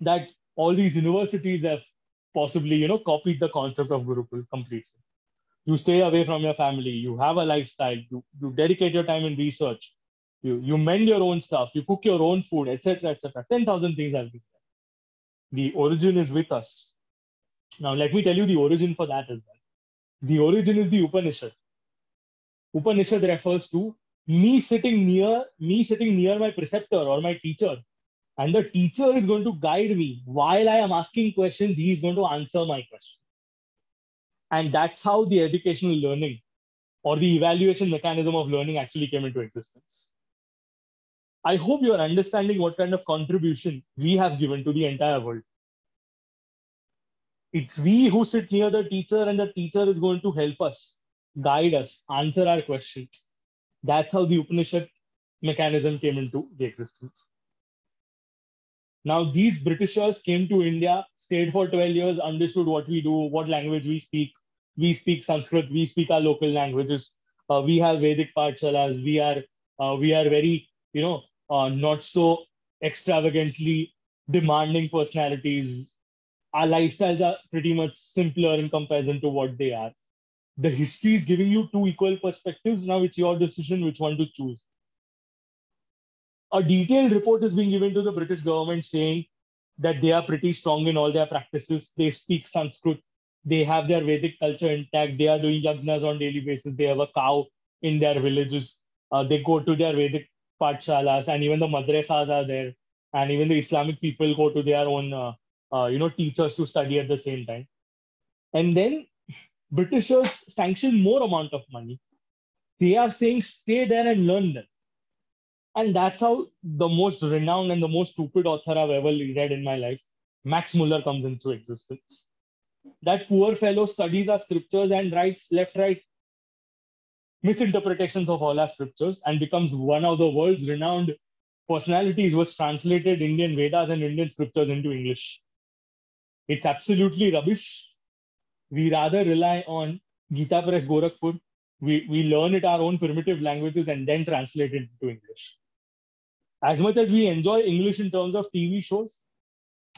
that all these universities have possibly, copied the concept of Gurukul completely. You stay away from your family. You have a lifestyle. You dedicate your time in research. You mend your own stuff. You cook your own food, etc., etc. 10,000 things have been there. The origin is with us. Now, let me tell you the origin for that as well. The origin is the Upanishad. Upanishad refers to me sitting near my preceptor or my teacher. And the teacher is going to guide me. While I am asking questions, he is going to answer my question. And that's how the educational learning or the evaluation mechanism of learning actually came into existence. I hope you are understanding what kind of contribution we have given to the entire world. It's we who sit near the teacher, and the teacher is going to help us, guide us, answer our questions. That's how the Upanishad mechanism came into the existence. Now, these Britishers came to India, stayed for 12 years, understood what we do, what language we speak. We speak Sanskrit, we speak our local languages. We have Vedic Pathshalas. We are very, not so extravagantly demanding personalities. Our lifestyles are pretty much simpler in comparison to what they are. The history is giving you two equal perspectives. Now it's your decision which one to choose. A detailed report is being given to the British government saying that they are pretty strong in all their practices. They speak Sanskrit. They have their Vedic culture intact. They are doing yagnas on daily basis. They have a cow in their villages. They go to their Vedic Pathshalas, and even the madrasas are there. And even the Islamic people go to their own, teachers to study at the same time. And then Britishers sanction more amount of money. They are saying, stay there and learn them. And that's how the most renowned and the most stupid author I've ever read in my life, Max Muller, comes into existence. That poor fellow studies our scriptures and writes left-right misinterpretations of all our scriptures and becomes one of the world's renowned personalities who has translated Indian Vedas and Indian scriptures into English. It's absolutely rubbish. We rather rely on Gita Press Gorakhpur. We learn it our own primitive languages and then translate it into English. As much as we enjoy English in terms of TV shows,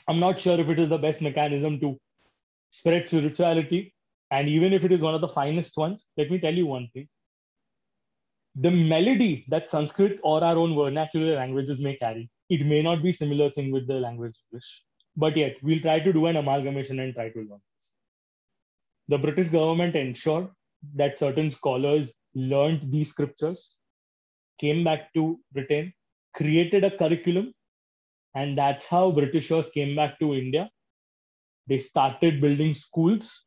I'm not sure if it is the best mechanism to spread spirituality. And even if it is one of the finest ones, let me tell you one thing. The melody that Sanskrit or our own vernacular languages may carry, it may not be similar thing with the language English. But yet, we'll try to do an amalgamation and try to learn this. The British government ensured that certain scholars learned these scriptures, came back to Britain, created a curriculum, and that's how Britishers came back to India. They started building schools,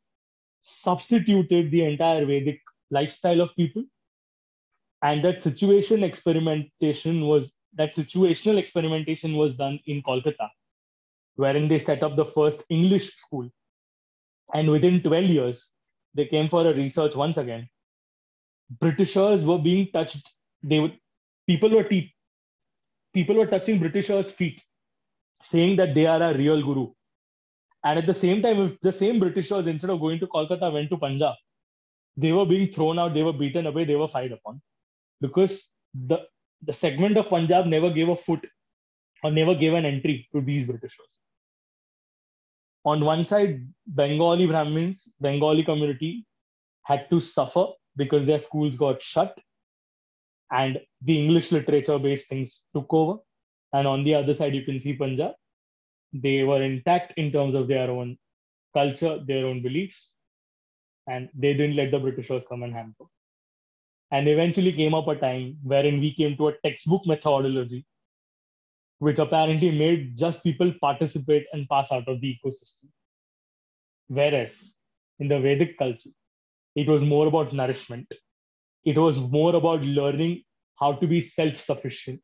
substituted the entire Vedic lifestyle of people, and that situational experimentation was done in Kolkata, wherein they set up the first English school. And within 12 years, they came for a research once again. Britishers were being touched. People were touching Britishers' feet, saying that they are a real guru. And at the same time, if the same Britishers, instead of going to Kolkata, went to Punjab, they were being thrown out, they were beaten away, they were fired upon. Because the segment of Punjab never gave a foot or never gave an entry to these Britishers. On one side, Bengali Brahmins, Bengali community had to suffer because their schools got shut and the English literature-based things took over. And on the other side, you can see Punjab. They were intact in terms of their own culture, their own beliefs, and they didn't let the Britishers come and hamper. And eventually came up a time wherein we came to a textbook methodology, which apparently made just people participate and pass out of the ecosystem. Whereas in the Vedic culture, it was more about nourishment. It was more about learning how to be self-sufficient.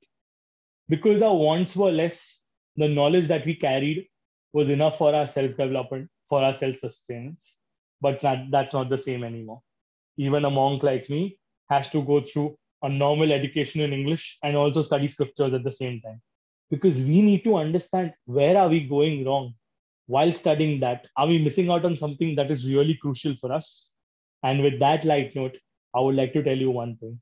Because our wants were less, the knowledge that we carried was enough for our self-development, for our self-sustenance. But that's not the same anymore. Even a monk like me has to go through a normal education in English and also study scriptures at the same time. Because we need to understand where are we going wrong while studying that. Are we missing out on something that is really crucial for us? And with that light note, I would like to tell you one thing.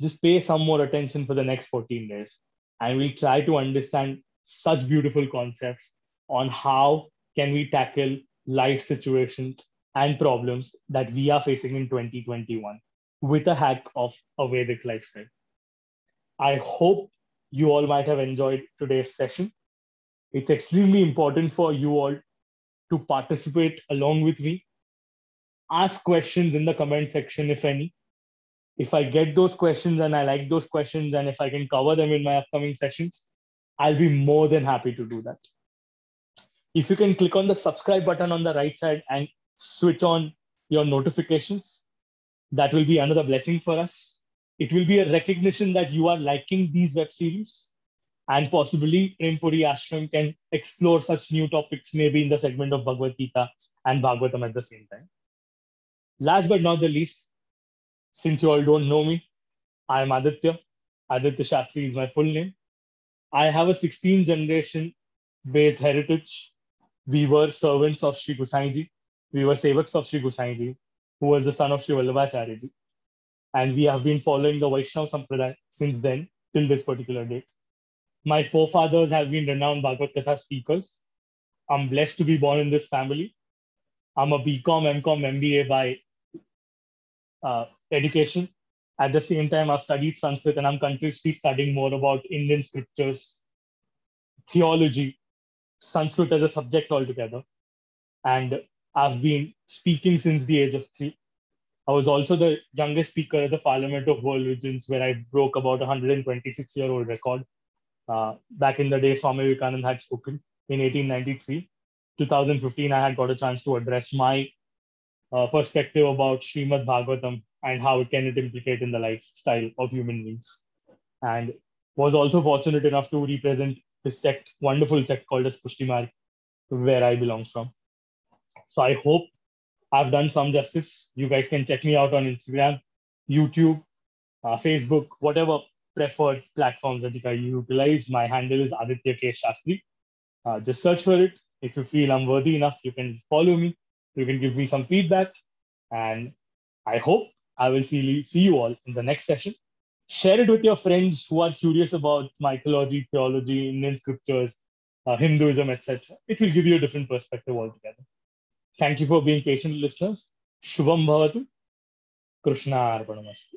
Just pay some more attention for the next 14 days. And we'll try to understand such beautiful concepts on how can we tackle life situations and problems that we are facing in 2021 with a hack of a Vedic lifestyle. I hope you all might have enjoyed today's session. It's extremely important for you all to participate along with me. Ask questions in the comment section, if any. If I get those questions and I like those questions, and if I can cover them in my upcoming sessions, I'll be more than happy to do that. If you can click on the subscribe button on the right side and switch on your notifications, that will be another blessing for us. It will be a recognition that you are liking these web series, and possibly Prem Puri Ashram can explore such new topics, maybe in the segment of Bhagavad Gita and Bhagavatam at the same time. Last but not the least, since you all don't know me, I am Aditya. Aditya Shastri is my full name. I have a 16th generation based heritage. We were servants of Sri Gosainji. We were sevaks of Sri Gosainji, who was the son of Sri Vallabhacharya. And we have been following the Vaishnava Sampradaya since then, till this particular date. My forefathers have been renowned Bhagavad Gita speakers. I'm blessed to be born in this family. I'm a BCom, MCom, MBA by education. At the same time, I've studied Sanskrit and I'm continuously studying more about Indian scriptures, theology, Sanskrit as a subject altogether. And I've been speaking since the age of 3. I was also the youngest speaker at the Parliament of World Religions, where I broke about a 126-year-old record. Back in the day, Swami Vivekananda had spoken in 1893. 2015, I had got a chance to address my perspective about Srimad Bhagavatam and how it can implicate in the lifestyle of human beings. And was also fortunate enough to represent this sect, wonderful sect called as Pushti Marg, where I belong from. So I hope I've done some justice. You guys can check me out on Instagram, YouTube, Facebook, whatever preferred platforms that you can utilize. My handle is Aditya K. Shastri. Just search for it. If you feel I'm worthy enough, you can follow me. You can give me some feedback. And I hope I will see you all in the next session. Share it with your friends who are curious about mythology, theology, Indian scriptures, Hinduism, etc. It will give you a different perspective altogether. Thank you for being patient listeners. Shubham Bhavatu. Krishna Arpanamastu.